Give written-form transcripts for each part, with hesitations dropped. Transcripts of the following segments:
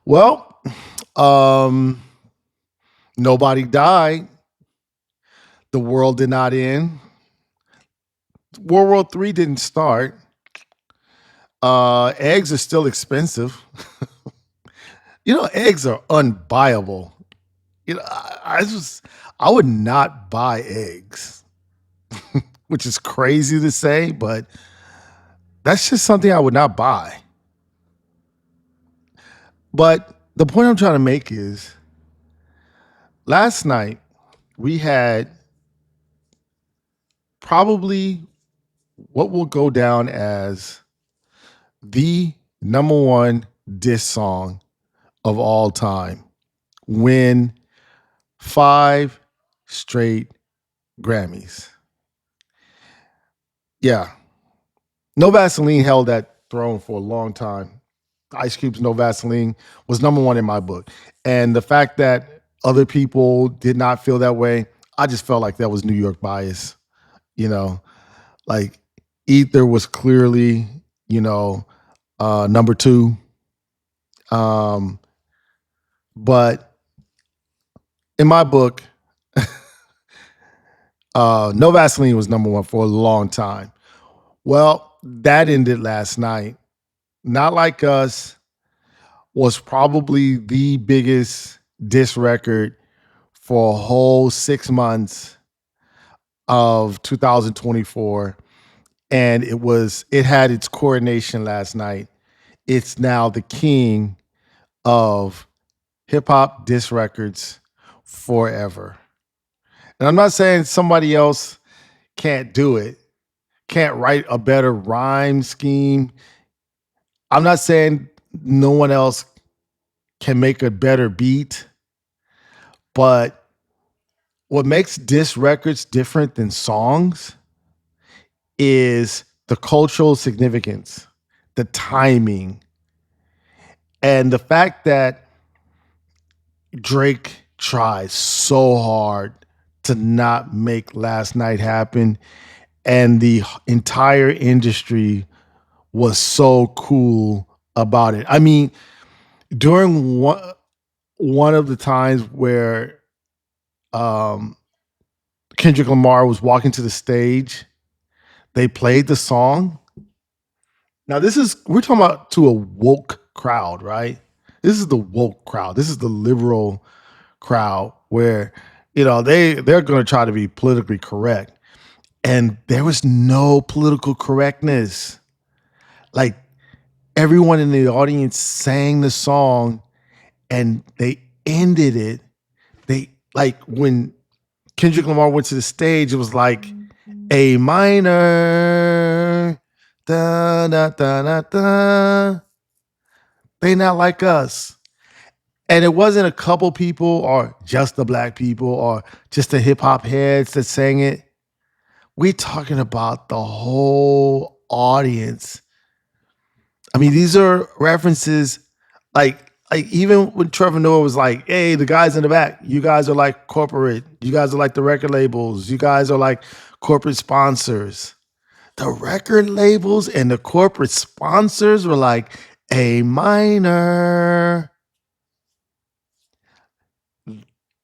Well, um, nobody died. The world did not end. World War III didn't start. Eggs are still expensive. Eggs are unbuyable. I would not buy eggs, which is crazy to say, but that's just something I would not buy. But the point I'm trying to make is last night we had probably what will go down as the number one diss song of all time win 5 straight Grammys. Yeah. No Vaseline held that throne for a long time. Ice Cube's No Vaseline was number one in my book. And the fact that other people did not feel that way, I just felt like that was New York bias. You know, like Ether was clearly, you know, number two. Um, but in my book, No Vaseline was number one for a long time. Well, that ended last night. Not Like Us was probably the biggest diss record for a whole 6 months of 2024. And it had its coronation last night. It's now the king of hip hop diss records forever. And I'm not saying somebody else can't do it, can't write a better rhyme scheme. I'm not saying no one else can make a better beat, but what makes diss records different than songs is the cultural significance, the timing, and the fact that Drake tried so hard to not make last night happen, and the entire industry was so cool about it. I mean, during one of the times where um, Kendrick Lamar was walking to the stage, they played the song. Now, we're talking about to a woke crowd, right? This is the woke crowd. This is the liberal crowd where, they're going to try to be politically correct. And there was no political correctness. Like everyone in the audience sang the song and they ended it. They like when Kendrick Lamar went to the stage, it was like A minor. Da, da, da, da, da. They not like us. And it wasn't a couple people or just the black people or just the hip hop heads that sang it. We're talking about the whole audience. I mean, these are references like even when Trevor Noah was like, "Hey, the guys in the back, you guys are like corporate. You guys are like the record labels. You guys are like corporate sponsors." The record labels and the corporate sponsors were like, "A minor."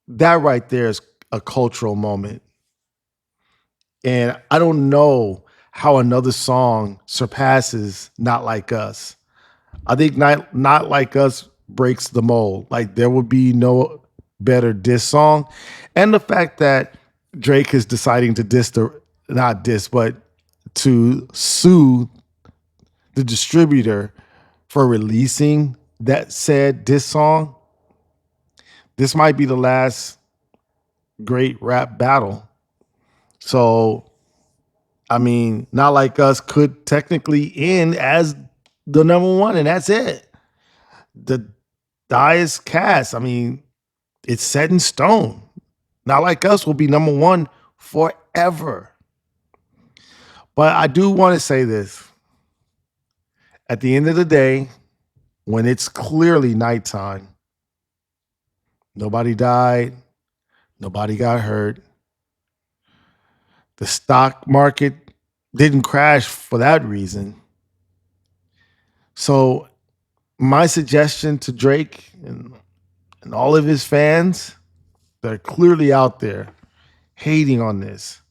That right there is a cultural moment. And I don't know how another song surpasses Not Like Us. I think Not Like Us breaks the mold. Like there would be no better diss song. And the fact that Drake is deciding to not diss, but to sue the distributor for releasing that said diss song, this might be the last great rap battle. So, I mean, Not Like Us could technically end as the number one, and that's it. The die is cast. I mean, it's set in stone. Not Like Us will be number one forever. But I do want to say this. At the end of the day, when it's clearly nighttime, nobody died, nobody got hurt. The stock market didn't crash for that reason. So My suggestion to Drake and all of his fans that are clearly out there hating on this,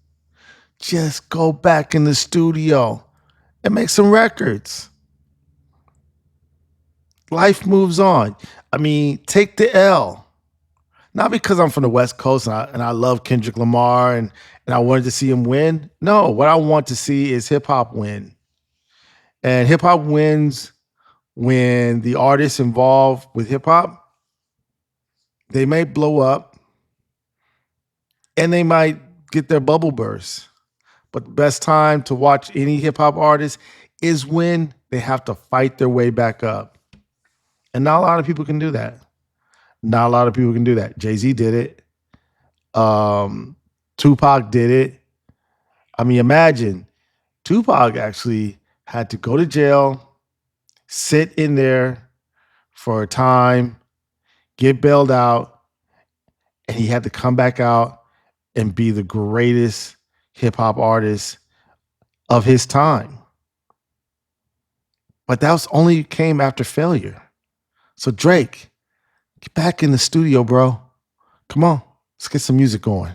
just go back in the studio and make some records. Life moves on. I mean, take the L. Not because I'm from the West Coast and I love Kendrick Lamar and I wanted to see him win. No, what I want to see is hip hop win. And hip hop wins when the artists involved with hip hop, they may blow up and they might get their bubble burst. But the best time to watch any hip hop artist is when they have to fight their way back up. And not a lot of people can do that. Not a lot of people can do that. Jay-Z did it. Tupac did it. I mean, imagine Tupac actually had to go to jail, sit in there for a time, get bailed out, and he had to come back out and be the greatest hip hop artist of his time. But that was only came after failure. So Drake, get back in the studio, bro. Come on, let's get some music going.